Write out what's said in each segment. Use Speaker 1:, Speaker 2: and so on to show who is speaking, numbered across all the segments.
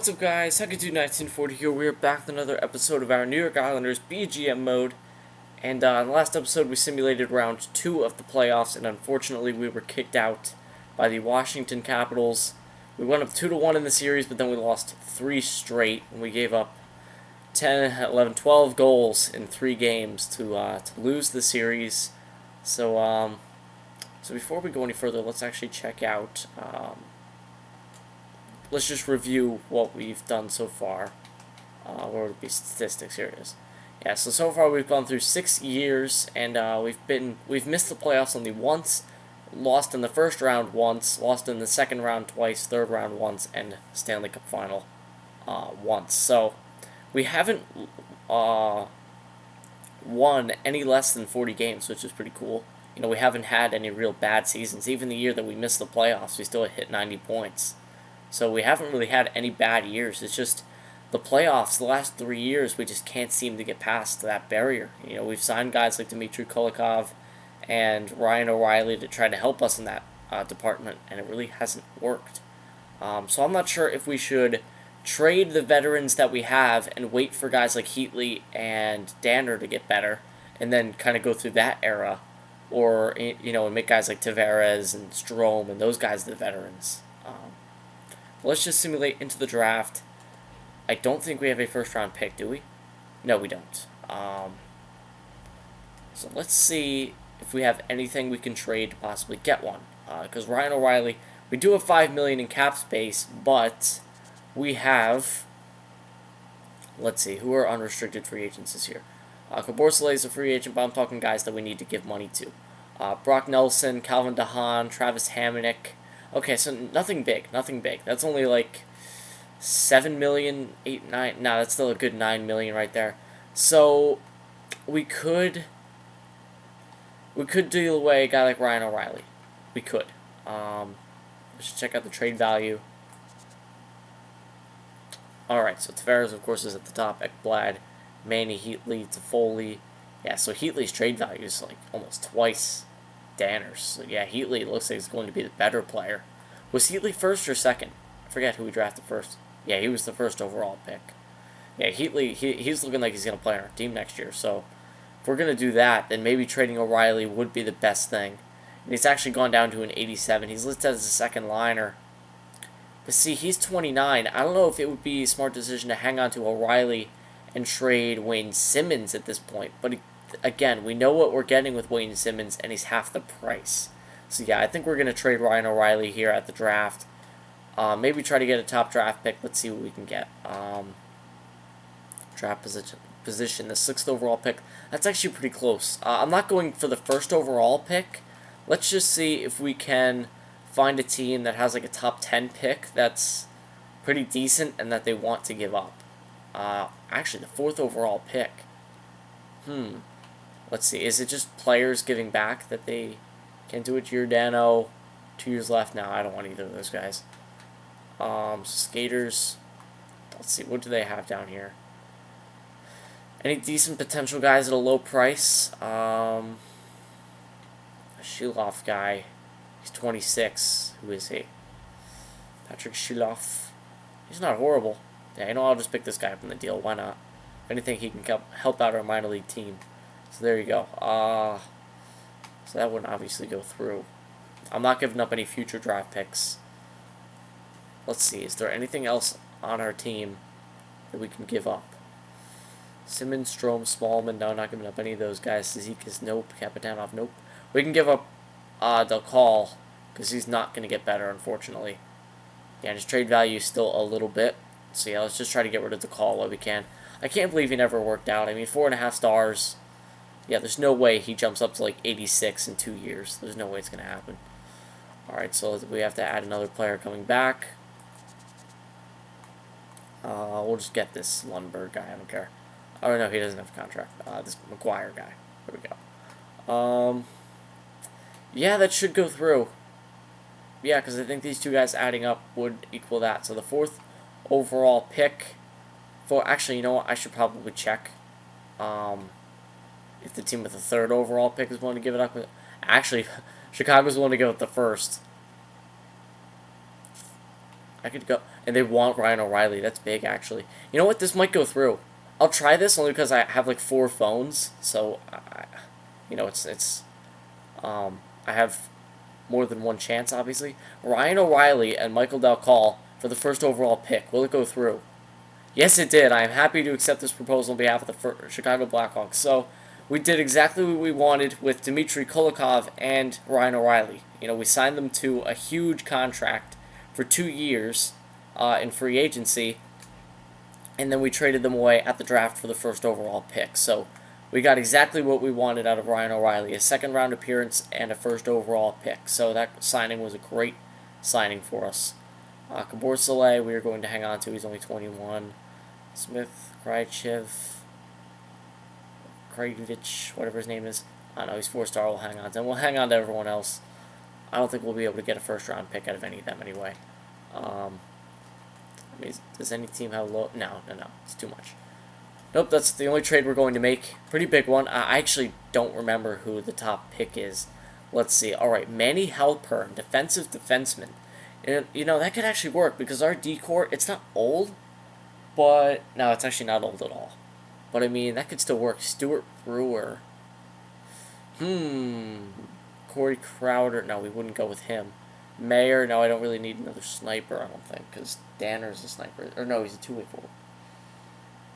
Speaker 1: What's up, guys? Second1940 here. We're back with another episode of our New York Islanders BGM mode. And in the last episode, we simulated round 2 of the playoffs, and unfortunately, we were kicked out by the Washington Capitals. We went up 2-1 in the series, but then we lost 3 straight, and we gave up 10, 11, 12 goals in 3 games to lose the series. So before we go any further, let's actually check out. Let's just review what we've done so far. Where would it be? Statistics. Here it is. Yeah. So far we've gone through 6 years, and we've missed the playoffs only once, lost in the first round once, lost in the second round twice, third round once, and Stanley Cup final once. So we haven't won any less than 40 games, which is pretty cool. You know, we haven't had any real bad seasons. Even the year that we missed the playoffs, we still hit 90 points. So we haven't really had any bad years. It's just the playoffs, the last 3 years, we just can't seem to get past that barrier. You know, we've signed guys like Dmitry Kulikov and Ryan O'Reilly to try to help us in that department, and it really hasn't worked. So I'm not sure if we should trade the veterans that we have and wait for guys like Heatley and Danner to get better, and then kind of go through that era, or, you know, and make guys like Tavares and Strome and those guys the veterans. Let's just simulate into the draft. I don't think we have a first-round pick, do we? No, we don't. So let's see if we have anything we can trade to possibly get one. Because Ryan O'Reilly, we do have $5 million in cap space, but we have. Let's see, who are unrestricted free agents this year? Caborsele is a free agent, but I'm talking guys that we need to give money to. Brock Nelson, Calvin DeHaan, Travis Hamonic. Okay, so nothing big. That's only like 7 million, 8, 9. No, that's still a good 9 million right there. So we could deal away a guy like Ryan O'Reilly. We could. Let's check out the trade value. Alright, so Tavares, of course, is at the top. Ekblad, Manny, Heatley, Toffoli. Yeah, so Heatley's trade value is like almost twice Danner's. So yeah, Heatley looks like he's going to be the better player. Was Heatley first or second? I forget who we drafted first. Yeah, he was the first overall pick. Yeah, Heatley, he's looking like he's going to play on our team next year. So if we're going to do that, then maybe trading O'Reilly would be the best thing. And he's actually gone down to an 87. He's listed as a second liner. But see, he's 29. I don't know if it would be a smart decision to hang on to O'Reilly and trade Wayne Simmons at this point. But again, we know what we're getting with Wayne Simmons, and he's half the price. So yeah, I think we're going to trade Ryan O'Reilly here at the draft. Maybe try to get a top draft pick. Let's see what we can get. Draft position, the 6th overall pick. That's actually pretty close. I'm not going for the 1st overall pick. Let's just see if we can find a team that has like a top 10 pick that's pretty decent and that they want to give up. Actually, the 4th overall pick. Let's see. Is it just players giving back that they can't do it? Giordano, 2 years left now. I don't want either of those guys. Skaters. Let's see. What do they have down here? Any decent potential guys at a low price? A Shilov guy. He's 26. Who is he? Patrick Shilov. He's not horrible. Yeah, you know, I'll just pick this guy up in the deal. Why not? If anything, he can help out our minor league team. So there you go. So that wouldn't obviously go through. I'm not giving up any future draft picks. Let's see. Is there anything else on our team that we can give up? Simmons, Strome, Smallman. No, not giving up any of those guys. Zizekas, nope. Kapitanov, nope. We can give up Del Call because he's not going to get better, unfortunately. Yeah, his trade value is still a little bit. So yeah, let's just try to get rid of the call while we can. I can't believe he never worked out. I mean, 4.5 stars. Yeah, there's no way he jumps up to like 86 in 2 years. There's no way it's going to happen. Alright, so we have to add another player coming back. We'll just get this Lundberg guy. I don't care. Oh, no, he doesn't have a contract. This McGuire guy. There we go. Yeah, that should go through. Yeah, because I think these two guys adding up would equal that. So the 4th overall pick. Actually, you know what? I should probably check if the team with the 3rd overall pick is willing to give it up. Actually, Chicago's willing to give it the 1st. I could go, and they want Ryan O'Reilly. That's big, actually. You know what? This might go through. I'll try this only because I have like 4 phones, so you know, I have more than one chance, obviously. Ryan O'Reilly and Michael Dal Coll for the first overall pick. Will it go through? Yes, it did. I am happy to accept this proposal on behalf of the Chicago Blackhawks. So we did exactly what we wanted with Dmitry Kulikov and Ryan O'Reilly. You know, we signed them to a huge contract for 2 years in free agency, and then we traded them away at the draft for the first overall pick. So we got exactly what we wanted out of Ryan O'Reilly, a second-round appearance and a first overall pick. So that signing was a great signing for us. Kabor Saleh, we are going to hang on to. He's only 21. Smith, Krajevich, whatever his name is. I don't know, he's 4-star. We'll hang on to him. We'll hang on to everyone else. I don't think we'll be able to get a first-round pick out of any of them anyway. I mean, does any team have low? No. It's too much. Nope, that's the only trade we're going to make. Pretty big one. I actually don't remember who the top pick is. Let's see. All right, Manny Halpern, defensive defenseman. And, you know, that could actually work because our D-core, it's not old, but no, it's actually not old at all. But I mean, that could still work. Stuart Brewer. Corey Crowder. No, we wouldn't go with him. Mayer. No, I don't really need another sniper, I don't think, because Danner's a sniper. Or no, he's a two-way forward.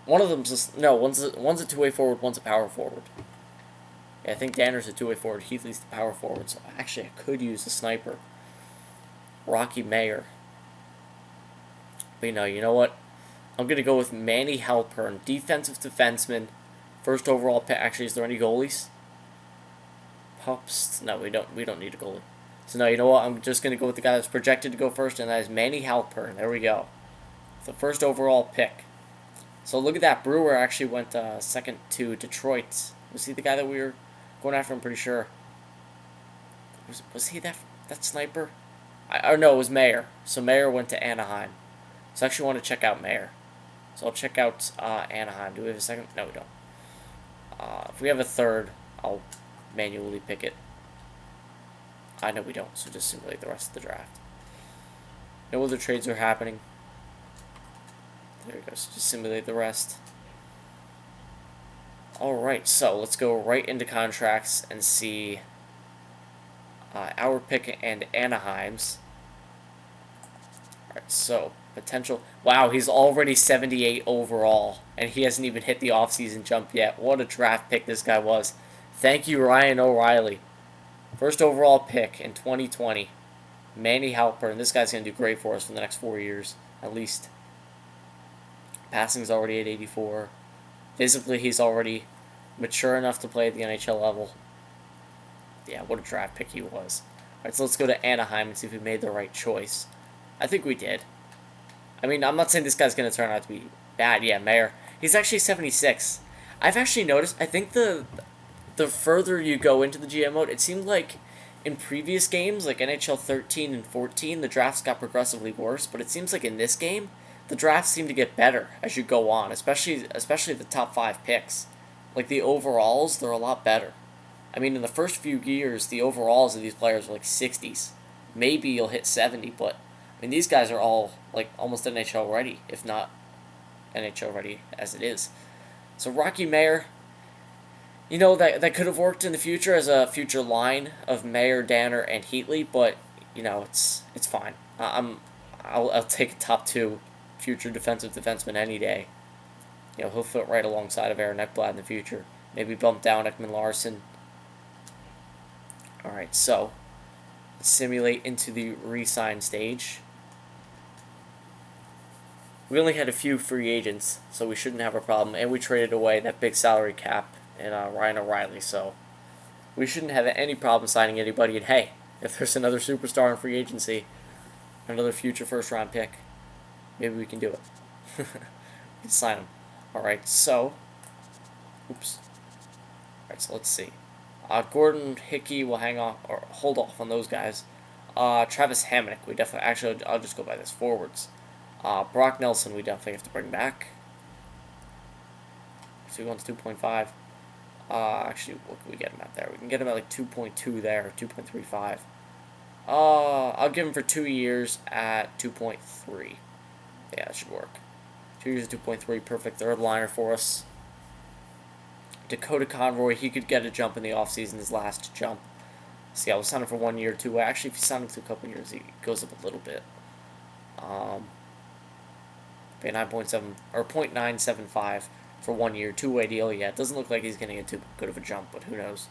Speaker 1: One of them's one's a two-way forward, one's a power forward. Yeah, I think Danner's a two-way forward. Heatley's the power forward. So actually, I could use a sniper. Rocky Mayer. But you know what? I'm going to go with Manny Halpern, defensive defenseman, first overall pick. Actually, is there any goalies? Pups? No, we don't need a goalie. So no, you know what? I'm just going to go with the guy that's projected to go first, and that is Manny Halpern. There we go. The first overall pick. So look at that. Brewer actually went second to Detroit. Was he the guy that we were going after? I'm pretty sure. Was he that sniper? No, it was Mayer. So Mayer went to Anaheim. So I actually want to check out Mayer. So I'll check out Anaheim. Do we have a second? No, we don't. If we have a third, I'll manually pick it. I know we don't, so just simulate the rest of the draft. No other trades are happening. There we go, so just simulate the rest. Alright, so let's go right into contracts and see our pick and Anaheim's. Alright, so potential. Wow, he's already 78 overall, and he hasn't even hit the offseason jump yet. What a draft pick this guy was. Thank you, Ryan O'Reilly. First overall pick in 2020. Manny Halpern. This guy's going to do great for us for the next 4 years, at least. Passing's already at 84. Physically, he's already mature enough to play at the NHL level. Yeah, what a draft pick he was. Alright, so let's go to Anaheim and see if we made the right choice. I think we did. I mean, I'm not saying this guy's going to turn out to be bad. Yeah, Mayer. He's actually 76. I've actually noticed, I think the further you go into the GM mode, it seemed like in previous games, like NHL 13 and 14, the drafts got progressively worse, but it seems like in this game, the drafts seem to get better as you go on, especially the top 5 picks. Like the overalls, they're a lot better. I mean, in the first few years, the overalls of these players were like 60s. Maybe you'll hit 70, but I mean, these guys are all like almost NHL ready, if not NHL ready as it is. So Rocky Mayer, you know, that could have worked in the future as a future line of Mayer, Danner, and Heatley, but you know, it's fine. I'll take a top 2 future defensive defenseman any day. You know, he'll fit right alongside of Aaron Ekblad in the future. Maybe bump down Ekman Larson. Alright, so let's simulate into the re-sign stage. We only had a few free agents, so we shouldn't have a problem, and we traded away that big salary cap and Ryan O'Reilly, so we shouldn't have any problem signing anybody. And hey, if there's another superstar in free agency, another future first-round pick, maybe we can do it. We can sign him. Alright, so let's see. Gordon Hickey will hang off or hold off on those guys. Travis Hamonic, we definitely actually I'll just go by this forwards. Brock Nelson, we definitely have to bring back. So he wants 2.5. Actually, what can we get him at there? We can get him at like 2.2 there, 2.35. I'll give him for 2 years at 2.3. Yeah, that should work. 2 years at 2.3, perfect third liner for us. Dakota Conroy, he could get a jump in the offseason, his last jump. So yeah, we'll sign him for 1 year, 2. Actually, if you sign him for a couple years, he goes up a little bit. Pay 9.7 or 0.975 for 1 year, 2-way deal. Yeah, it doesn't look like he's getting a too good of a jump, but who knows?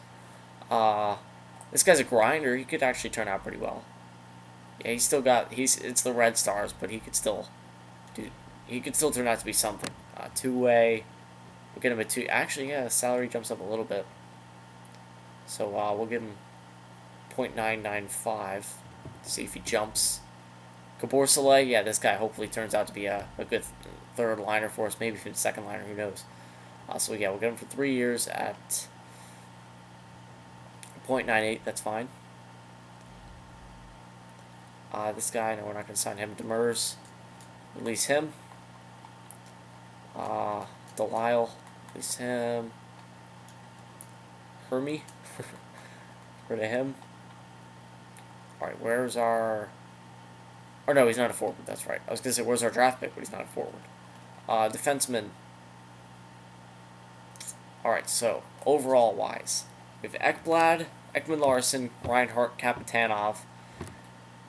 Speaker 1: This guy's a grinder. He could actually turn out pretty well. Yeah, it's the Red Stars, but he could still turn out to be something. 2-way. We'll get him a 2. Actually, yeah, his salary jumps up a little bit. So we'll give him 0.995 to see if he jumps. Gabor Soleil, yeah, this guy hopefully turns out to be a good third liner for us, maybe even second liner, who knows. So yeah, we'll get him for 3 years at 0.98, that's fine. This guy, no, we're not going to sign him. Demers, release him. Delisle, release him. Hermie, rid of him. Alright, where's our... Or no, he's not a forward, that's right. I was going to say, where's our draft pick, but he's not a forward. Defenseman. Alright, so, overall wise. We have Ekblad, Ekman-Larsson, Reinhart, Kapitanov.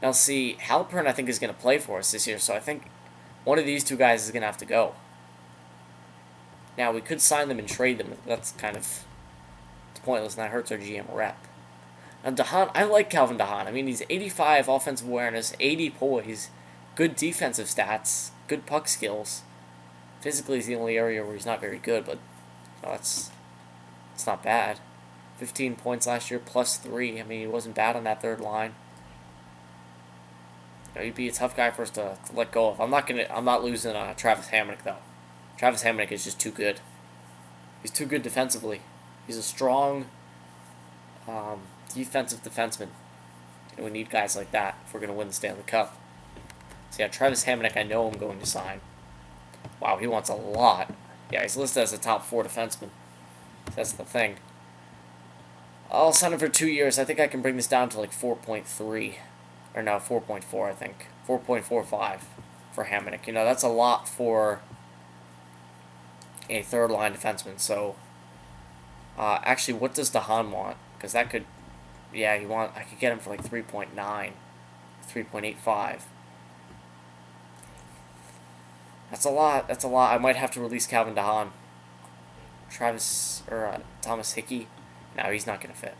Speaker 1: Now see, Halpern I think is going to play for us this year, so I think one of these two guys is going to have to go. Now, we could sign them and trade them. That's kind of pointless, and that hurts our GM rep. Now, DeHaan, I like Calvin DeHaan. I mean, he's 85 offensive awareness, 80 poise, good defensive stats, good puck skills. Physically is the only area where he's not very good, but it's not bad. 15 points last year, +3. I mean, he wasn't bad on that third line. He'd be a tough guy for us to let go of. I'm not losing Travis Hamonic though. Travis Hamonic is just too good. He's too good defensively. He's a strong defensive defenseman. We need guys like that if we're going to win the Stanley Cup. So yeah, Travis Hamonic, I know I'm going to sign. Wow, he wants a lot. Yeah, he's listed as a top 4 defenseman. That's the thing. I'll sign him for 2 years. I think I can bring this down to like 4.3. Or no, 4.4, I think. 4.45 for Hamonic. That's a lot for a third-line defenseman. So, actually, what does DeHaan want? Because that could... Yeah, I could get him for like 3.9. 3.85. That's a lot. That's a lot. I might have to release Calvin DeHaan. Thomas Hickey. No, he's not going to fit.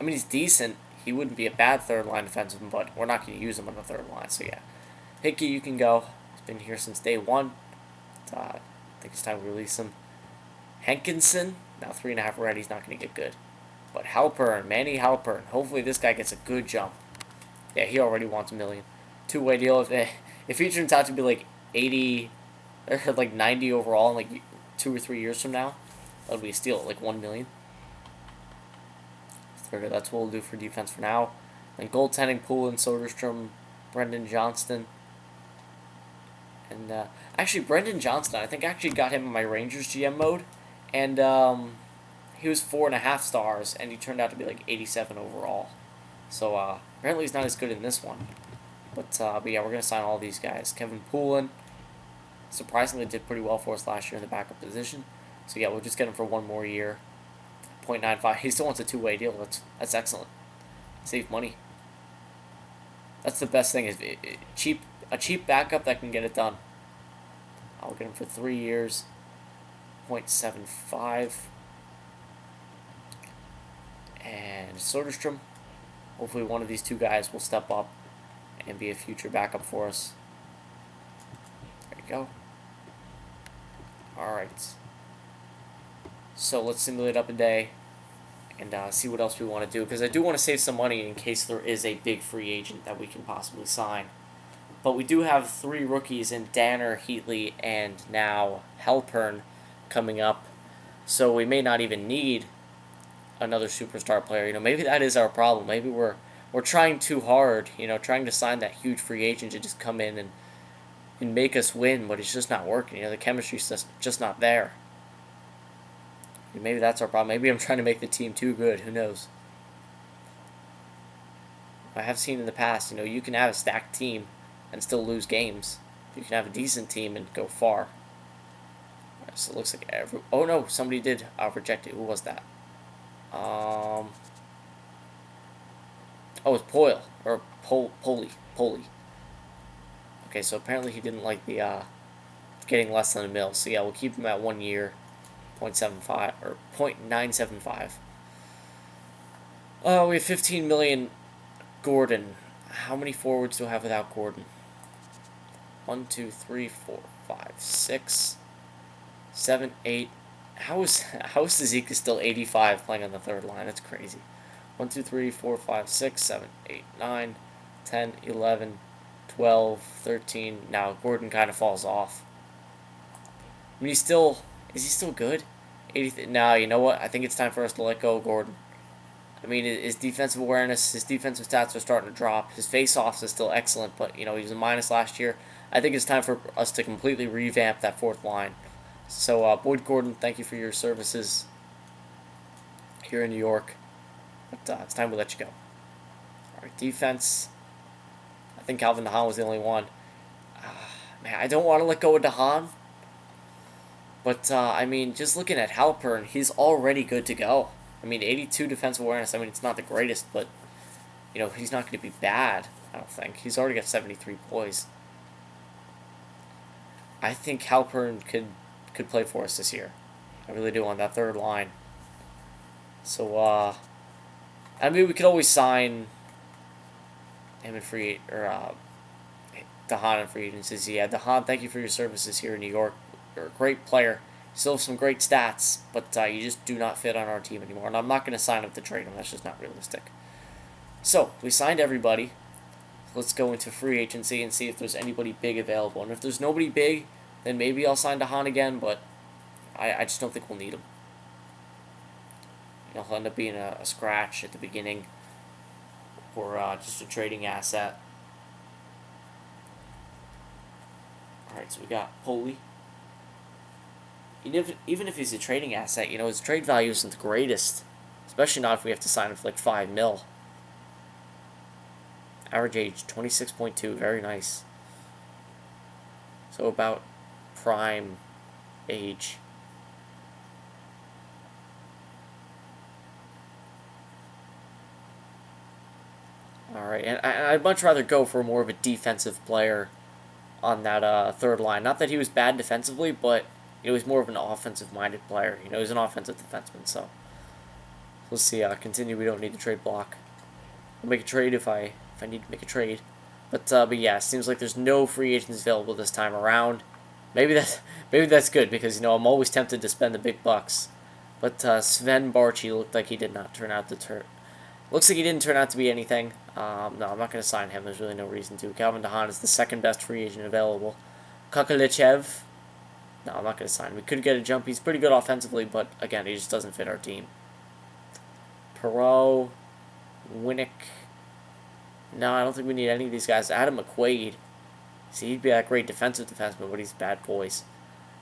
Speaker 1: I mean, he's decent. He wouldn't be a bad third-line defenseman, but we're not going to use him on the third line. So, yeah. Hickey, you can go. He's been here since day 1. I think it's time we release him. Hankinson. Now, 3.5 red. He's not going to get good. But Manny Halpern. Hopefully this guy gets a good jump. Yeah, he already wants $1 million. 2-way deal. If he turns out to be like 80 or like 90 overall in like 2 or 3 years from now, that would be a steal. Like $1 million. That's what we'll do for defense for now. Then goaltending, Poulin, Soderstrom, Brendan Johnston. And actually, Brendan Johnston, I think I actually got him in my Rangers GM mode. And he was 4.5 stars, and he turned out to be like 87 overall. So apparently he's not as good in this one. But yeah, we're going to sign all these guys. Kevin Poulin, surprisingly, did pretty well for us last year in the backup position. So yeah, we'll just get him for 1 more year. 0.95. He still wants a 2-way deal. That's excellent. Save money. That's the best thing, is a cheap backup that can get it done. I'll get him for 3 years. 0.75. And Soderstrom. Hopefully one of these two guys will step up and be a future backup for us. There you go. Alright. So let's simulate up a day and see what else we want to do, because I do want to save some money in case there is a big free agent that we can possibly sign. But we do have 3 rookies in Danner, Heatley, and now Halpern coming up, so we may not even need another superstar player. Maybe that is our problem. Maybe we're trying too hard, trying to sign that huge free agent to just come in and make us win, but it's just not working. The chemistry's just not there. Maybe that's our problem. Maybe I'm trying to make the team too good. Who knows? I have seen in the past, you can have a stacked team and still lose games. You can have a decent team and go far. Right, so it looks like oh no, somebody did reject it. Who was that? Oh, it's Poyle or Poli. Okay, so apparently he didn't like the getting less than a mil. So yeah, we'll keep him at 1 year, 0.75 or 0.975. We have 15 million. Gordon. How many forwards do I have without Gordon? 1, 2, 3, 4, 5, 6, 7, 8. How is Zeke still 85 playing on the third line? That's crazy. 1, 2, 3, 4, 5, 6, 7, 8, 9, 10, 11, 12, 13. Now Gordon kind of falls off. I mean, is he still good? 80. Now you know what? I think it's time for us to let go of Gordon. I mean, his defensive awareness, his defensive stats are starting to drop. His face-offs is still excellent, but, he was a minus last year. I think it's time for us to completely revamp that fourth line. So, Boyd Gordon, thank you for your services here in New York. But it's time we let you go. All right, defense. I think Calvin DeHaan was the only one. Man, I don't want to let go of DeHaan. But, I mean, just looking at Halpern, he's already good to go. I mean, 82 defensive awareness, I mean, it's not the greatest, but, he's not going to be bad, I don't think. He's already got 73 poise. I think Halpern could play for us this year. I really do, on that third line. So, I mean, we could always sign him in free, or, DeHaan in free agencies. Yeah, DeHaan, thank you for your services here in New York. You're a great player. Still have some great stats, but you just do not fit on our team anymore. And I'm not going to sign up to trade him. That's just not realistic. So, we signed everybody. Let's go into free agency and see if there's anybody big available. And if there's nobody big, then maybe I'll sign DeHaan again, but I just don't think we'll need him. He'll end up being a scratch at the beginning or just a trading asset. Alright, so we got Poli. Even if he's a trading asset, his trade value isn't the greatest. Especially not if we have to sign him for like 5 mil. Average age, 26.2, very nice. So about prime age. Alright, and I'd much rather go for more of a defensive player on that third line. Not that he was bad defensively, but he's more of an offensive-minded player. He's an offensive defenseman, so let's see. Continue. We don't need the trade block. I'll make a trade if I need to make a trade. But yeah, it seems like there's no free agents available this time around. Maybe that's good because I'm always tempted to spend the big bucks. But Sven Barchi looked like he did not turn out to looks like he didn't turn out to be anything. No, I'm not going to sign him. There's really no reason to. Calvin DeHaan is the second best free agent available. Kakalichev. No, I'm not going to sign him. We could get a jump. He's pretty good offensively, but again, he just doesn't fit our team. Perot, Winnick. No, I don't think we need any of these guys. Adam McQuaid. See, he'd be a great defensive defenseman, but he's bad boys.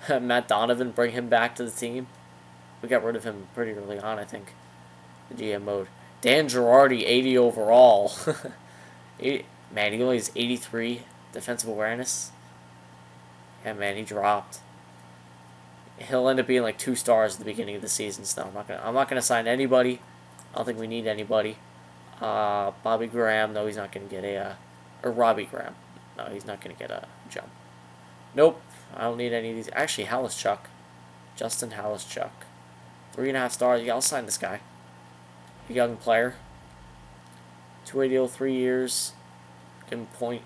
Speaker 1: Matt Donovan, bring him back to the team. We got rid of him pretty early on, I think. The GM mode. Dan Girardi, 80 overall. Man, he only has 83 defensive awareness. Yeah, man, he dropped. He'll end up being like 2 stars at the beginning of the season. So I'm not gonna sign anybody. I don't think we need anybody. Bobby Graham, no, he's not gonna get or Robbie Graham, no, he's not gonna get a jump. Nope, I don't need any of these. Actually, Halischuk, Justin Halischuk, 3.5 stars. Yeah, I'll sign this guy. A young player. 280, 3 years. Give him point.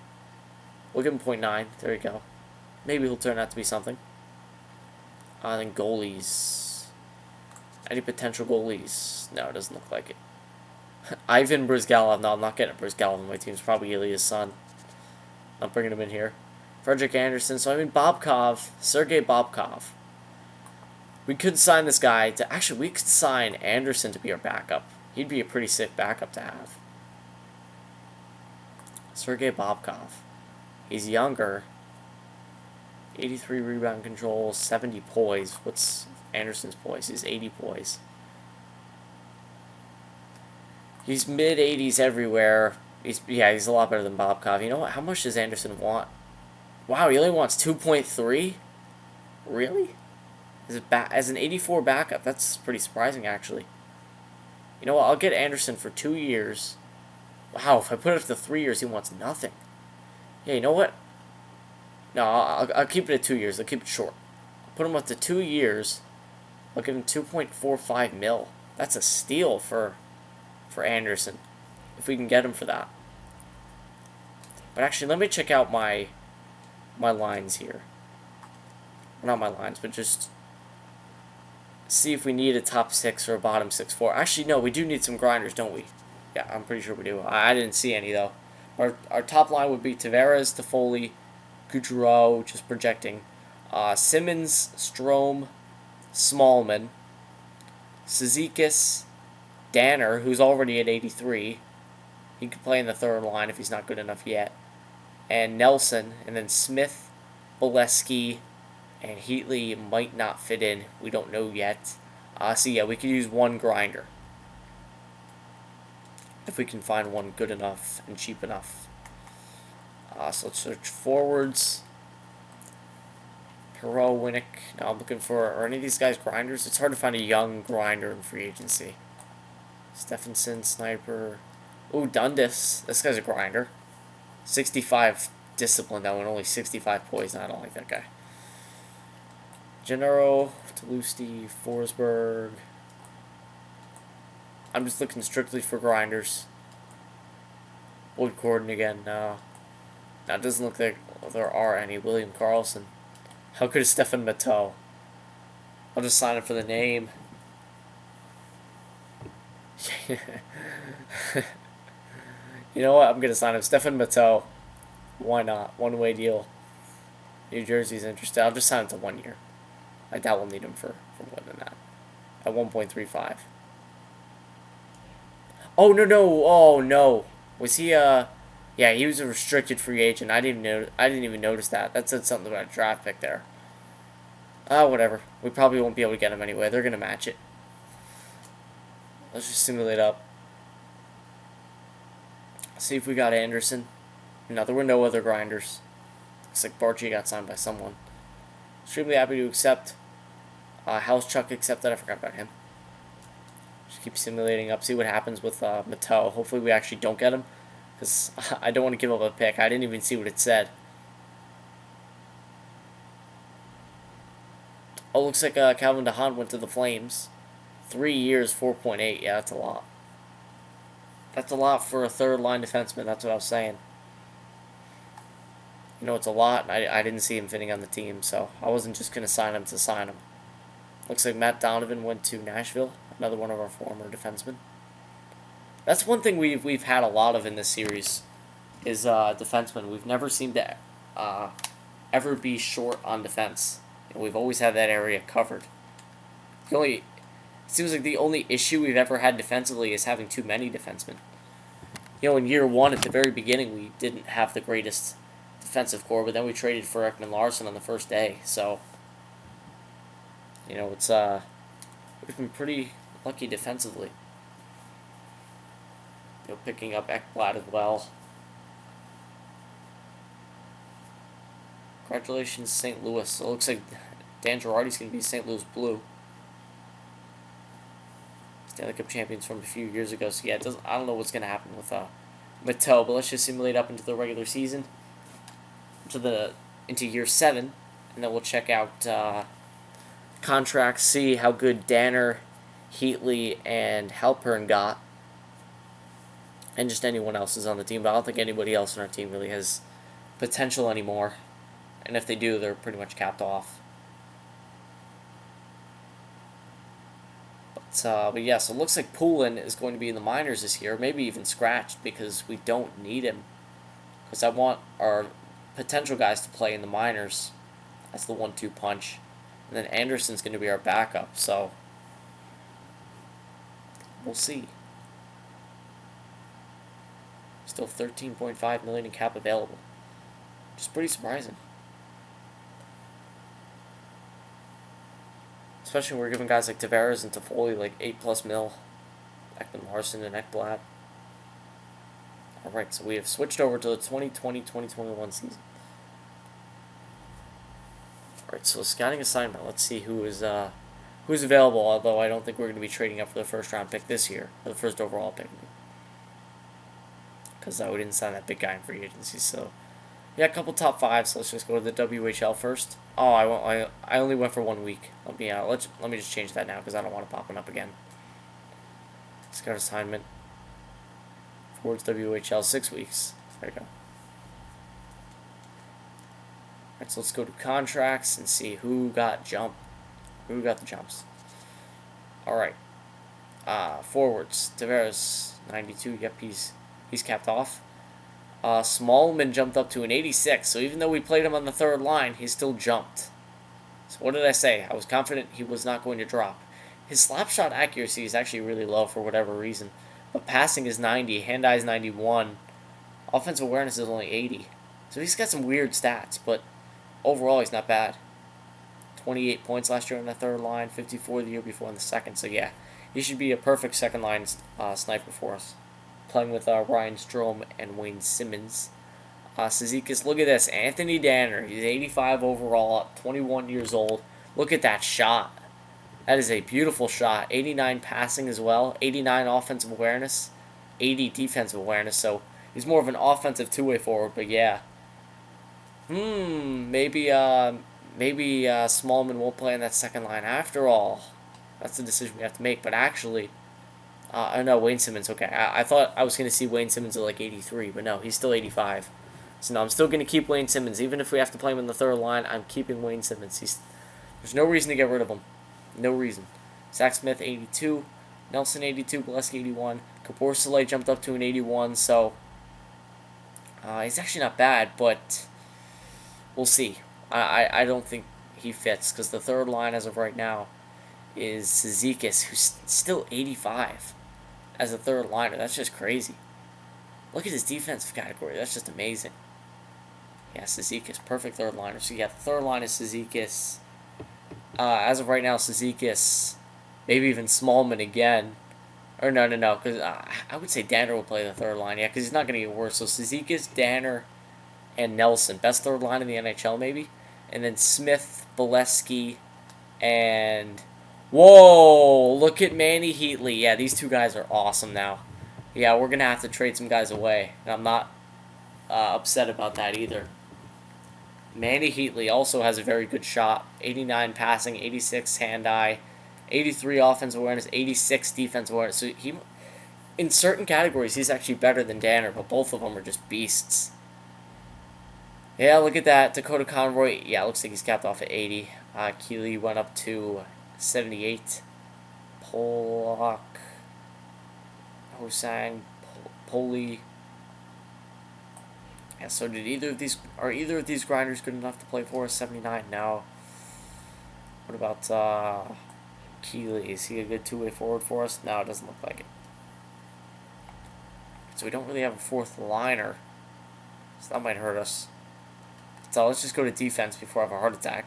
Speaker 1: We'll give him 0.9. There you go. Maybe he'll turn out to be something. Then goalies. Any potential goalies? No, it doesn't look like it. Ivan Brizgalov. No, I'm not getting Brizgalov on my team. It's probably Ilya's son. Not bringing him in here. Frederick Anderson. So, I mean, Bobkov. Sergei Bobkov. We could sign this guy to... Actually, we could sign Anderson to be our backup. He'd be a pretty sick backup to have. Sergei Bobkov. He's younger. 83 rebound control, 70 poise. What's Anderson's poise? He's 80 poise. He's mid-80s everywhere. He's a lot better than Bobkov. You know what? How much does Anderson want? Wow, he only wants 2.3. Really? As an 84 backup, that's pretty surprising actually. You know what? I'll get Anderson for 2 years. Wow, if I put it to 3 years, he wants nothing. Yeah, you know what? No, I'll keep it at 2 years. I'll keep it short. I'll put him up to 2 years. I'll give him 2.45 mil. That's a steal for Anderson, if we can get him for that. But actually, let me check out my lines here. Well, not my lines, but just see if we need a top 6 or a bottom 6 4. Actually, no, we do need some grinders, don't we? Yeah, I'm pretty sure we do. I didn't see any, though. Our top line would be Tavares, Toffoli, Gaudreau, just projecting. Simmons, Strome, Smallman, Cizikas, Danner, who's already at 83. He could play in the third line if he's not good enough yet. And Nelson, and then Smith, Bolesky, and Heatley might not fit in. We don't know yet. So yeah, we could use one grinder. If we can find one good enough and cheap enough. So let's search forwards. Perot, Winnick. Now I'm looking for, are any of these guys grinders? It's hard to find a young grinder in free agency. Stephenson, Sniper. Ooh, Dundas. This guy's a grinder. 65 discipline, though, and only 65 poison. I don't like that guy. Gennaro, Toulouse, Forsberg. I'm just looking strictly for grinders. Wood Gordon again. No. Now it doesn't look like there are any. William Karlsson. How good is Stefan Matteau? I'll just sign him for the name. You know what? I'm going to sign him. Stefan Matteau. Why not? One-way deal. New Jersey's interested. I'll just sign him to 1 year. I doubt we'll need him for more than that. At 1.35. Oh, no. Oh, no. Was he, yeah, he was a restricted free agent. I didn't even notice that. That said something about a draft pick there. Whatever. We probably won't be able to get him anyway. They're going to match it. Let's just simulate up. See if we got Anderson. No, there were no other grinders. Looks like Barchi got signed by someone. Extremely happy to accept. How's Chuck accepted? I forgot about him. Just keep simulating up. See what happens with Matteau. Hopefully we actually don't get him. Because I don't want to give up a pick. I didn't even see what it said. Oh, looks like Calvin DeHaan went to the Flames. 3 years, 4.8. Yeah, that's a lot. That's a lot for a third-line defenseman. That's what I was saying. You know, it's a lot, and I didn't see him fitting on the team, so I wasn't just going to sign him to sign him. Looks like Matt Donovan went to Nashville, another one of our former defensemen. That's one thing we've had a lot of in this series, is defensemen. We've never seemed to ever be short on defense. You know, we've always had that area covered. It seems like the only issue we've ever had defensively is having too many defensemen. You know, in year one, at the very beginning, we didn't have the greatest defensive core, but then we traded for Ekman Larson on the first day, so you know, it's we've been pretty lucky defensively. You know, picking up Ekblad as well. Congratulations, St. Louis. It looks like Dan Girardi's going to be St. Louis Blue. Stanley Cup champions from a few years ago, so yeah, I don't know what's going to happen with Matteau, but let's just simulate up into the regular season. Into year 7, and then we'll check out contracts, see how good Danner, Heatley, and Halpern got, and just anyone else is on the team. But I don't think anybody else on our team really has potential anymore, and if they do, they're pretty much capped off. But yeah, so it looks like Poulin is going to be in the minors this year, maybe even scratched, because we don't need him. Because I want our potential guys to play in the minors. That's the 1-2 punch. And then Anderson's going to be our backup, so we'll see. Still $13.5 million in cap available. Which is pretty surprising. Especially when we're giving guys like Tavares and Toffoli like 8+ mil. Ekman Larson and Ekblad. Alright, so we have switched over to the 2020-2021 season. Alright, so scouting assignment. Let's see who's available, although I don't think we're going to be trading up for the first round pick this year, or the first overall pick. Because we didn't sign that big guy in free agency, so... Yeah, a couple top fives. So let's just go to the WHL first. Oh, I only went for 1 week. Let me just change that now because I don't want it popping up again. Scout assignment. Forwards WHL 6 weeks. There you go. Alright, so let's go to contracts and see who got the jumps. Alright. Forwards. Tavares 92. Yep, he's capped off. Smallman jumped up to an 86, so even though we played him on the third line, he still jumped. So what did I say? I was confident he was not going to drop. His slap shot accuracy is actually really low for whatever reason, but passing is 90, hand-eye is 91, offensive awareness is only 80. So he's got some weird stats, but overall he's not bad. 28 points last year on the third line, 54 the year before on the second, so yeah, he should be a perfect second-line sniper for us. Playing with Ryan Strome and Wayne Simmons. Cizikas, look at this. Anthony Danner. He's 85 overall, 21 years old. Look at that shot. That is a beautiful shot. 89 passing as well. 89 offensive awareness. 80 defensive awareness. So he's more of an offensive two-way forward, but yeah. Maybe Smallman won't play in that second line after all. That's the decision we have to make. But actually... no, Wayne Simmons, okay. I thought I was going to see Wayne Simmons at like 83, but no, he's still 85. So no, I'm still going to keep Wayne Simmons. Even if we have to play him in the third line, I'm keeping Wayne Simmons. There's no reason to get rid of him. No reason. Zach Smith, 82. Nelson, 82. Gillespie, 81. Kapor Soleil jumped up to an 81, so... he's actually not bad, but... We'll see. I don't think he fits, because the third line as of right now is Cizikas, who's still 85. As a third liner. That's just crazy. Look at his defensive category. That's just amazing. Yeah, Cizikas. Perfect third liner. So, yeah, the third line is Cizikas. As of right now, Cizikas. Maybe even Smallman again. Or no. Because I would say Danner will play the third line. Yeah, because he's not going to get worse. So, Cizikas, Danner, and Nelson. Best third line in the NHL, maybe. And then Smith, Bolesky, and... Whoa, look at Manny Heatley. Yeah, these two guys are awesome now. Yeah, we're going to have to trade some guys away. And I'm not upset about that either. Manny Heatley also has a very good shot. 89 passing, 86 hand-eye, 83 offensive awareness, 86 defensive awareness. So he, in certain categories, he's actually better than Danner, but both of them are just beasts. Yeah, look at that. Dakota Conroy, yeah, looks like he's capped off at 80. Keeley went up to 78. Pollock, Hosang, Poli. Yeah, so are either of these grinders good enough to play for us? 79 now. What about Keeley? Is he a good two-way forward for us? No, it doesn't look like it. So we don't really have a fourth liner. So that might hurt us. So let's just go to defense before I have a heart attack.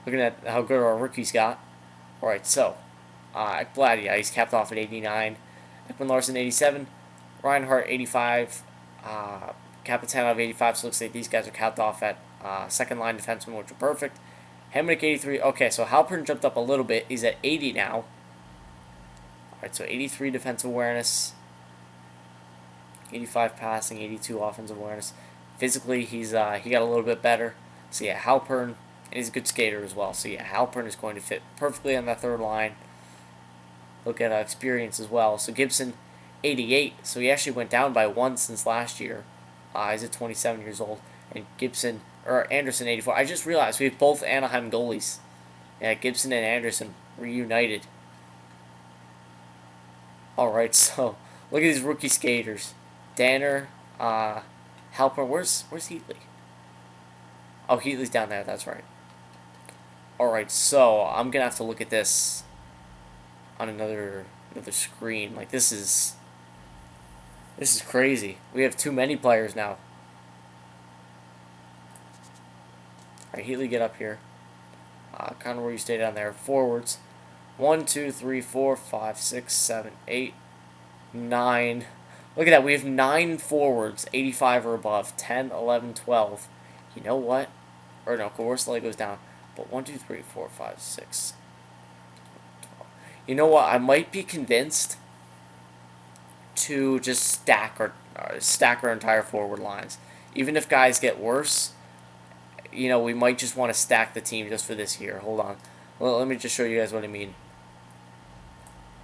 Speaker 1: Looking at how good our rookies got. Alright, so Ekblad, yeah, he's capped off at 89. Ekman Larson, 87. Reinhardt, 85. Capitanov, 85. So it looks like these guys are capped off at second line defensemen, which are perfect. Hamonic, 83. Okay, so Halpern jumped up a little bit. He's at 80 now. Alright, so 83 defensive awareness. 85 passing, 82 offensive awareness. Physically, he got a little bit better. So yeah, Halpern, and he's a good skater as well. So yeah, Halpern is going to fit perfectly on that third line. Look at experience as well. So Gibson, 88. So he actually went down by 1 since last year. He's at 27 years old. And Anderson, 84. I just realized we have both Anaheim goalies. Yeah, Gibson and Anderson reunited. Alright, so look at these rookie skaters. Danner, Halpern. Where's Heatley? Oh, Heatley's down there. That's right. Alright, so I'm going to have to look at this on another screen. Like, this is crazy. We have too many players now. Alright, Heatley, get up here. Conroy, you stay down there. Forwards. 1, 2, 3, 4, 5, 6, 7, 8, 9. Look at that. We have 9 forwards, 85 or above. 10, 11, 12. You know what? Or no, Coercelli goes down. But 1, 2, 3, 4, 5, 6. 12. You know what? I might be convinced to just stack our entire forward lines. Even if guys get worse, you know, we might just want to stack the team just for this year. Hold on. Well, let me just show you guys what I mean.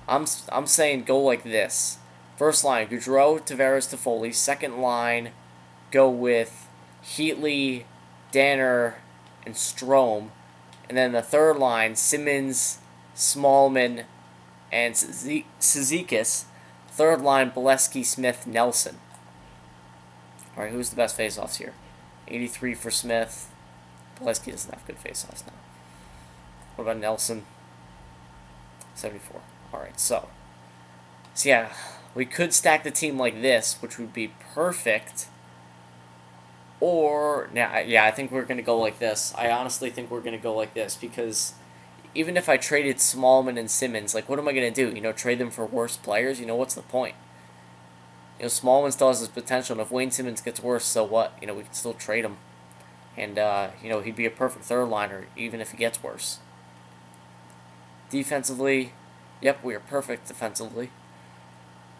Speaker 1: I'm saying go like this. First line, Gaudreau, Tavares, Toffoli. Second line, go with Heatley, Danner, and Strome. And then the third line, Simmons, Smallman, and Cizikas. Third line, Bolesky, Smith, Nelson. Alright, who's the best faceoffs here? 83 for Smith. Bolesky doesn't have good faceoffs now. What about Nelson? 74. Alright, so yeah, we could stack the team like this, which would be perfect. Or, yeah, I think we're going to go like this. I honestly think we're going to go like this because even if I traded Smallman and Simmons, like, what am I going to do? You know, trade them for worse players? You know, what's the point? You know, Smallman still has his potential, and if Wayne Simmons gets worse, so what? You know, we can still trade him. And, you know, he'd be a perfect third liner, even if he gets worse. Defensively, yep, we are perfect defensively.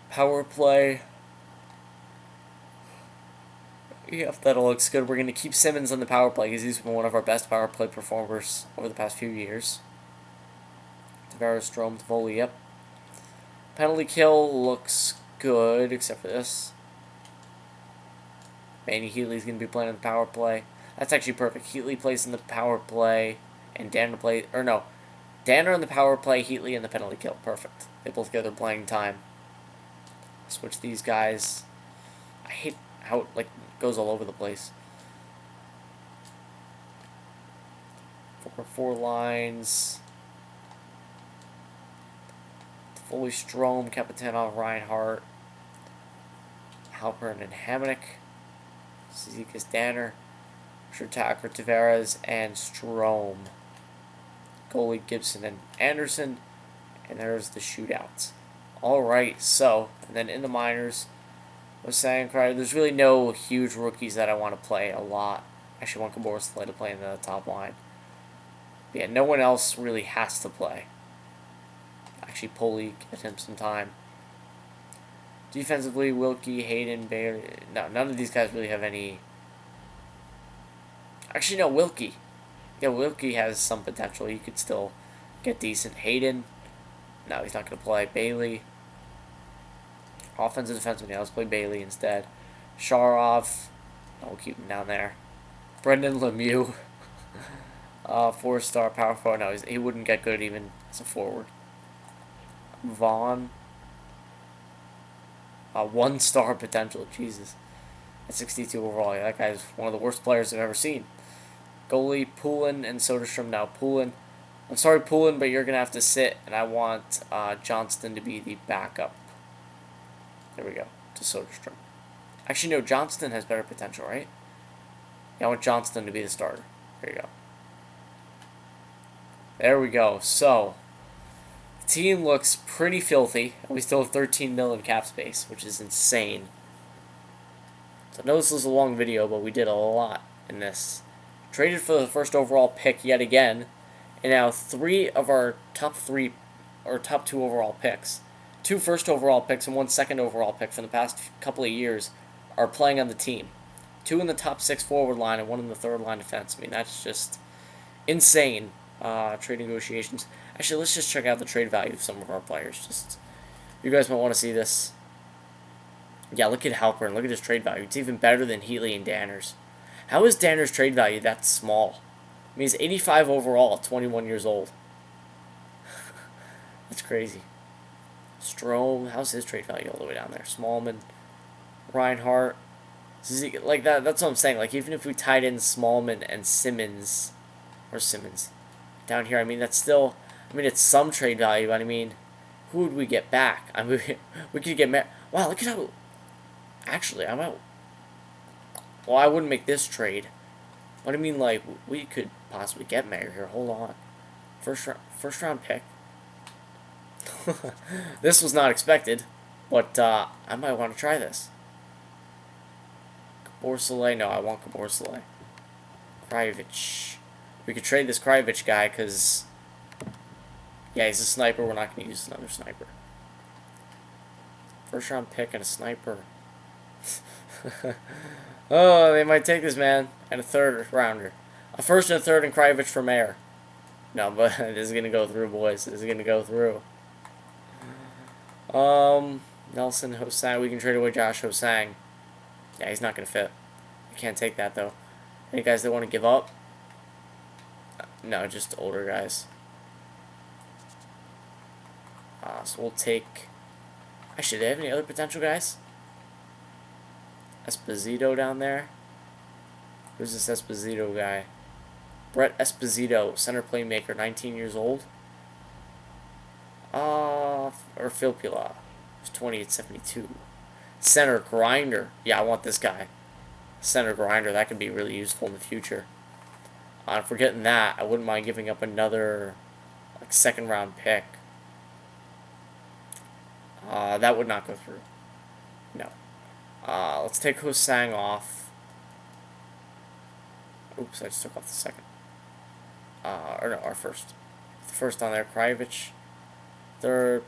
Speaker 1: Power play. Yep, that looks good. We're going to keep Simmons on the power play because he's been one of our best power play performers over the past few years. Tavares, Strome, Toffoli, yep. Penalty kill looks good, except for this. Manny Heatley's going to be playing on the power play. That's actually perfect. Heatley plays in the power play, and Danner plays, or no, Danner in the power play, Heatley in the penalty kill. Perfect. They both get their playing time. Switch these guys. I hate how it, like, goes all over the place. Four lines. Fully Strome, Capitanov, Reinhardt, Halpern, and Hamonic. Cizikas, Danner, Shertacker, Tavares, and Strome. Goalie, Gibson, and Anderson. And there's the shootouts. Alright, so, and then in the minors, I was saying, there's really no huge rookies that I want to play a lot. Actually, I want Coercelli to play in the top line. But yeah, no one else really has to play. Actually, Pulley, get him some time. Defensively, Wilkie, Hayden, Bailey. No, none of these guys really have any. Actually, no, Wilkie. Yeah, Wilkie has some potential. He could still get decent. Hayden. No, he's not going to play. Bailey. Offensive defenseman. Yeah, let's play Bailey instead. Sharov. Oh, we'll keep him down there. Brendan Lemieux. 4-star power forward. No, he wouldn't get good even as a forward. Vaughn. 1-star potential. Jesus. At 62 overall. Yeah, that guy's one of the worst players I've ever seen. Goalie, Poulin, and Soderstrom. Now, Poulin. I'm sorry, Poulin, but you're going to have to sit, and I want Johnston to be the backup. There we go. To Soderstrom. Actually, no, Johnston has better potential, right? Yeah, I want Johnston to be the starter. There you go. There we go. So, the team looks pretty filthy. We still have 13 mil in cap space, which is insane. So I know this was a long video, but we did a lot in this. Traded for the first overall pick yet again. And now 3 of our top 2 overall picks, 2 first overall picks and 1 second overall pick from the past couple of years are playing on the team. 2 in the top 6 forward line and 1 in the third line defense. I mean, that's just insane. Trade negotiations. Actually, let's just check out the trade value of some of our players. Just, you guys might want to see this. Yeah, look at Halpern. Look at his trade value. It's even better than Heatley and Danner's. How is Danner's trade value that small? I mean, he's 85 overall at 21 years old. That's crazy. Strome, how's his trade value all the way down there? Smallman, Reinhardt, like that. That's what I'm saying. Like, even if we tied in Smallman and Simmons, down here, I mean, that's still, I mean, it's some trade value, but I mean, who would we get back? I mean, we could get, wow, look at how, actually, I might, well, I wouldn't make this trade, but I mean, like, we could possibly get Mayer here. Hold on. First round pick. This was not expected. But I might want to try this. Borsalay, no, I want Borsalay. Krajvic. We could trade this Krajvic guy because, yeah, he's a sniper. We're not going to use another sniper. First round pick and a sniper. Oh, they might take this, man. And a third rounder. A first and a third and Krajvic for mayor. No, but this is going to go through, boys. This is going to go through. Nelson Hosang. We can trade away Josh Hosang. Yeah, he's not going to fit. I can't take that, though. Any guys that want to give up? No, just older guys. So we'll take... Actually, do they have any other potential guys? Esposito down there. Who's this Esposito guy? Brett Esposito, center playmaker, 19 years old. Or Filppula, who's 20 at 72. Center grinder. Yeah, I want this guy. Center grinder, that could be really useful in the future. If we're getting that, I wouldn't mind giving up another second round pick. That would not go through. No. Let's take Hosang off. Oops, I just took off the second. Or no, our first. The first on there, Krajvic. Third.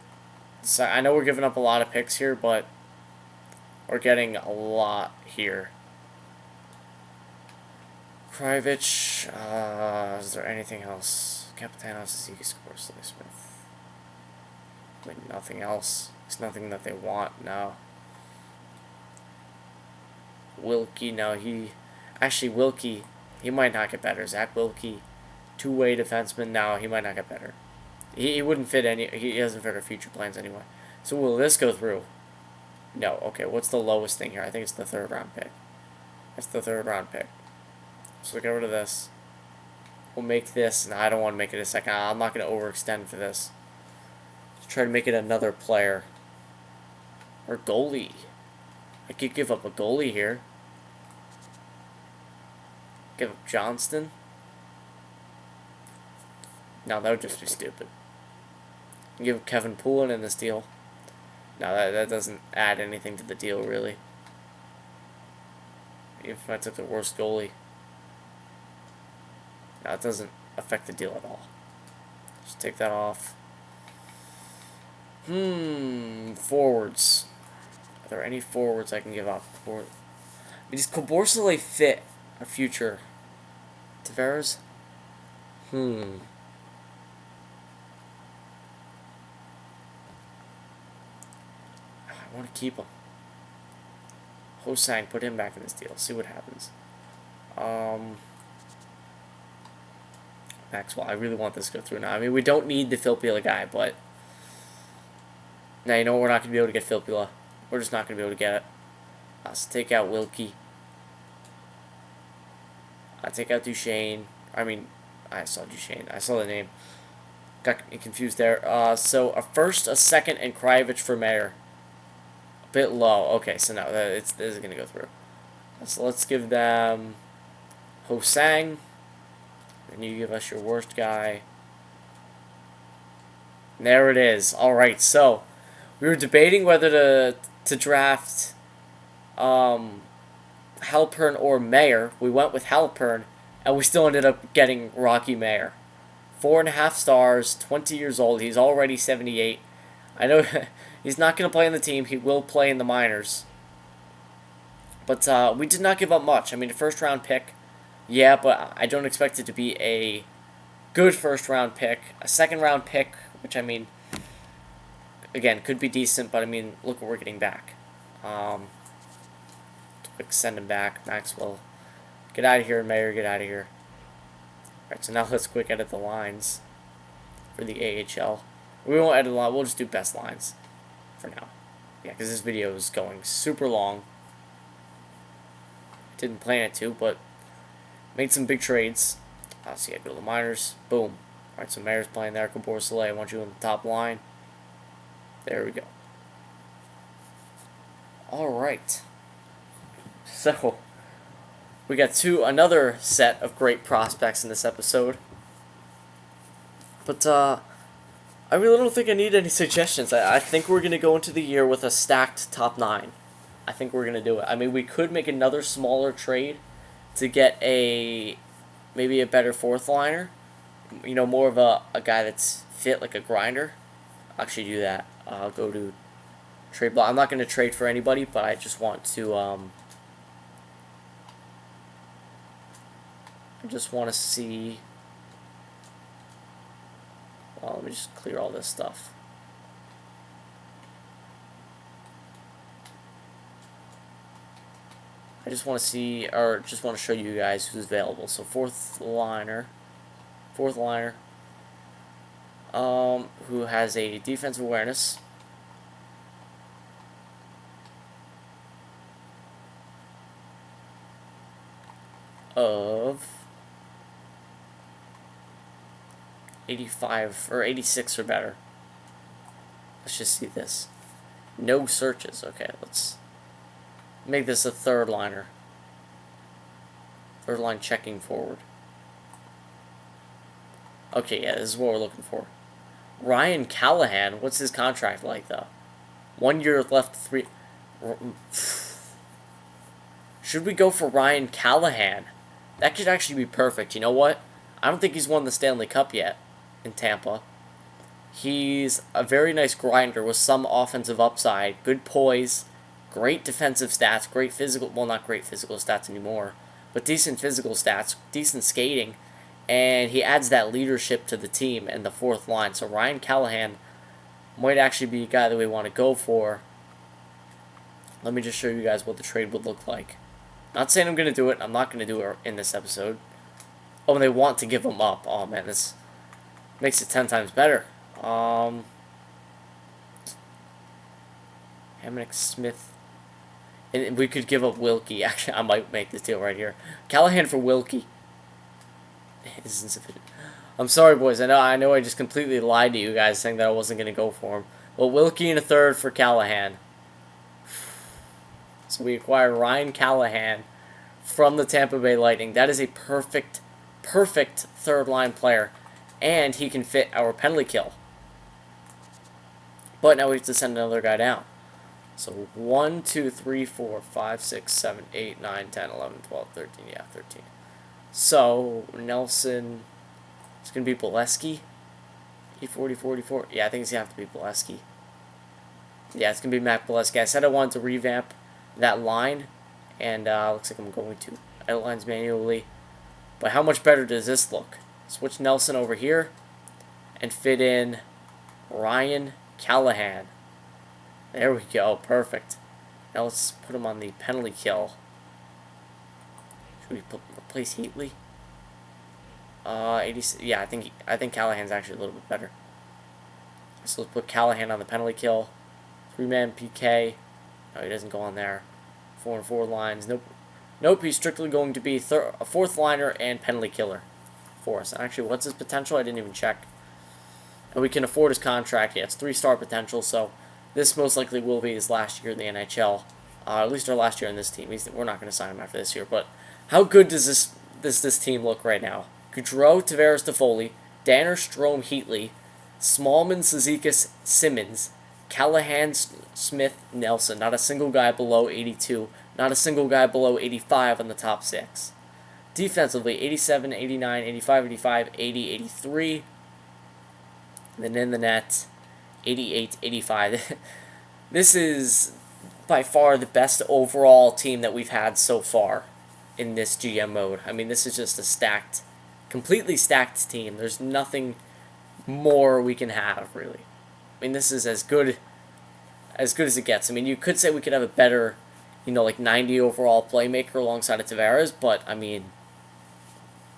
Speaker 1: So I know we're giving up a lot of picks here, but we're getting a lot here. Krajvic. Is there anything else? Capitanos, Zeke, Scorsese, Smith. Like nothing else. It's nothing that they want now. Wilkie, no, Wilkie, he might not get better. Zach Wilkie, two-way defenseman, no, he might not get better. He wouldn't fit he doesn't fit our future plans anyway. So will this go through? No, okay, what's the lowest thing here? I think it's the third round pick. That's the third round pick. So we'll get rid of this. We'll make this, no, I don't want to make it a second. I'm not going to overextend for this. Let's try to make it another player. Or goalie. I could give up a goalie here. Give up Johnston. No, that would just be stupid. Give Kevin Poulin in this deal. No, that doesn't add anything to the deal, really. Even if I took the worst goalie. No, it doesn't affect the deal at all. Just take that off. Forwards. Are there any forwards I can give up? Does Borsalay fit our future? Tavares? I want to keep him. Hosang, put him back in this deal. See what happens. Maxwell, I really want this to go through now. I mean, we don't need the Filppula guy, but... Now, you know what? We're not going to be able to get Filppula. We're just not going to be able to get it. So take out Wilkie. Take out Duchesne. I mean, I saw Duchesne. I saw the name. Got confused there. So a first, a second, and Krajvic for mayor. A bit low. Okay, so no, this is going to go through. So let's give them Hosang. And you give us your worst guy. And there it is. Alright, so we were debating whether to draft Halpern or Mayer. We went with Halpern, and we still ended up getting Rocky Mayer. 4.5 stars, 20 years old. He's already 78. I know he's not going to play on the team. He will play in the minors. But we did not give up much. I mean, the first round pick, yeah, but I don't expect it to be a good first round pick. A second round pick, which I mean, again, could be decent, but I mean, look what we're getting back. Quick send him back. Maxwell, get out of here. Mayer, get out of here. Alright, so now let's quick edit the lines for the AHL. We won't edit a lot. We'll just do best lines for now. Yeah, because this video is going super long. Didn't plan it to, but made some big trades. So yeah, go to the minors. Boom. Alright, so Mayer's playing there. Borsalay, I want you on the top line. There we go. Alright. So, we got another set of great prospects in this episode. But, I really don't think I need any suggestions. I think we're going to go into the year with a stacked top 9. I think we're going to do it. I mean, we could make another smaller trade to get maybe a better fourth liner. You know, more of a guy that's fit, like a grinder. I'll actually do that. I'll go to trade block. I'm not going to trade for anybody, but I just want to see. Well, let me just clear all this stuff. I just want to see, or just want to show you guys who's available. So fourth liner, who has a defensive awareness of 85 or 86 or better. Let's just see this. No searches. Okay, let's make this a third liner. Third line checking forward. Okay, yeah, this is what we're looking for. Ryan Callahan, what's his contract like though? 1 year left, 3. Should we go for Ryan Callahan? That could actually be perfect. You know what? I don't think he's won the Stanley Cup yet in Tampa. He's a very nice grinder with some offensive upside, good poise, great defensive stats, great physical, well, not great physical stats anymore, but decent physical stats, decent skating, and he adds that leadership to the team and the fourth line. So Ryan Callahan might actually be a guy that we want to go for. Let me just show you guys what the trade would look like. Not saying I'm going to do it. I'm not going to do it in this episode. Oh, and they want to give him up. Oh, man, this makes it 10 times better. Hamonic Smith. And we could give up Wilkie. Actually, I might make this deal right here. Callahan for Wilkie. Is insufficient. I'm sorry, boys. I know I just completely lied to you guys saying that I wasn't going to go for him. But Wilkie in a third for Callahan. So we acquire Ryan Callahan from the Tampa Bay Lightning. That is a perfect third line player. And he can fit our penalty kill. But now we have to send another guy down. So 1, 2, 3, 4, 5, 6, 7, 8, 9, 10, 11, 12, 13. Yeah, 13. So Nelson, it's going to be Bolesky. E40, 44. Yeah, I think it's going to have to be Bolesky. Yeah, it's going to be Matt Bolesky. I said I wanted to revamp that line, and looks like I'm going to edit lines manually. But how much better does this look? Switch Nelson over here and fit in Ryan Callahan. There we go, perfect. Now let's put him on the penalty kill. Should we replace Heatley? 80. Yeah, I think Callahan's actually a little bit better. So let's put Callahan on the penalty kill. 3-man PK. No, he doesn't go on there. 4 and 4 lines. Nope. He's strictly going to be a fourth liner and penalty killer for us. Actually, what's his potential? I didn't even check. And we can afford his contract. Yeah, it's 3-star potential. So this most likely will be his last year in the NHL. At least our last year in this team. We're not going to sign him after this year. But how good does this team look right now? Gaudreau, Tavares, Toffoli, Danner, Strome, Heatley, Smallman, Cizikas, Simmons, Callahan, Smith, Nelson. Not a single guy below 82. Not a single guy below 85 on the top 6. Defensively, 87, 89, 85, 85, 80, 83. And then in the net, 88, 85. This is by far the best overall team that we've had so far in this GM mode. I mean, this is just a completely stacked team. There's nothing more we can have, really. I mean, this is as good as it gets. I mean, you could say we could have a better, like 90 overall playmaker alongside of Tavares, but I mean,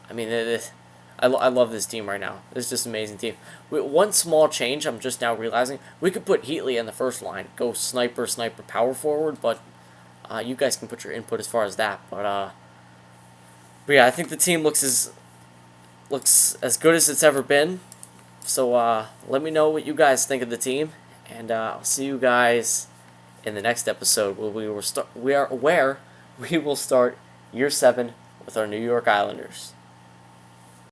Speaker 1: I love this team right now. It's just an amazing team. With one small change, I'm just now realizing we could put Heatley in the first line, go sniper, power forward, but you guys can put your input as far as that. But yeah, I think the team looks as good as it's ever been. So let me know what you guys think of the team, and I'll see you guys in the next episode where we will start year 7 with our New York Islanders.